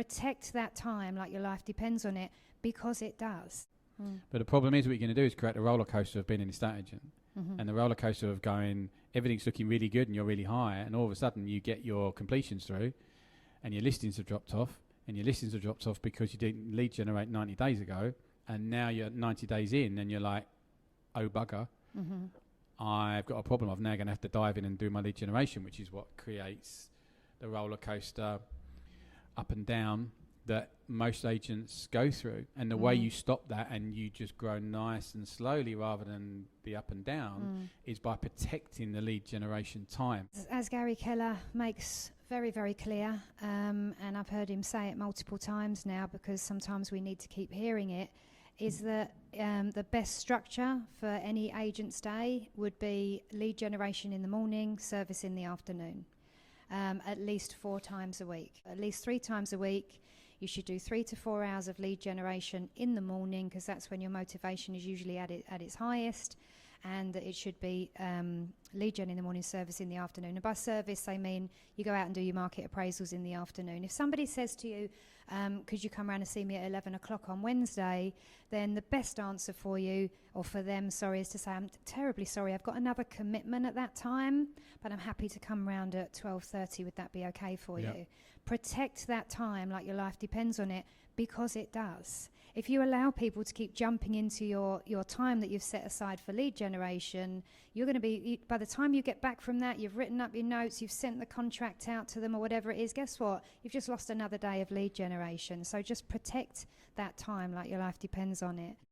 Protect that time like your life depends on it, because it does. But the problem is, what you're going to do is create a roller coaster of being an estate agent. Mm-hmm. And the roller coaster of going, everything's looking really good and you're really high, and all of a sudden you get your completions through and your listings have dropped off, and your listings have dropped off because you didn't lead generate 90 days ago, and now you're 90 days in and you're like, oh bugger, I've got a problem. I'm now going to have to dive in and do my lead generation, which is what creates the roller coaster up and down that most agents go through. And the way you stop that and you just grow nice and slowly rather than the up and down is by protecting the lead generation time. As Gary Keller makes very, very clear, and I've heard him say it multiple times now because sometimes we need to keep hearing it, is that the best structure for any agent's day would be lead generation in the morning, service in the afternoon, at least 4 times a week. At least 3 times a week. You should do 3 to 4 hours of lead generation in the morning, because that's when your motivation is usually at its highest, and it should be lead gen in the morning, service in the afternoon. And by service, I mean you go out and do your market appraisals in the afternoon. If somebody says to you, could you come around and see me at 11 o'clock on Wednesday, then the best answer for you, or for them, sorry, is to say, I'm terribly sorry, I've got another commitment at that time, but I'm happy to come around at 12:30. Would that be okay for you? Protect that time like your life depends on it, because it does. If you allow people to keep jumping into your time that you've set aside for lead generation, you're going to be, by the time you get back from that, you've written up your notes, you've sent the contract out to them or whatever it is, guess what? You've just lost another day of lead generation. So just protect that time like your life depends on it.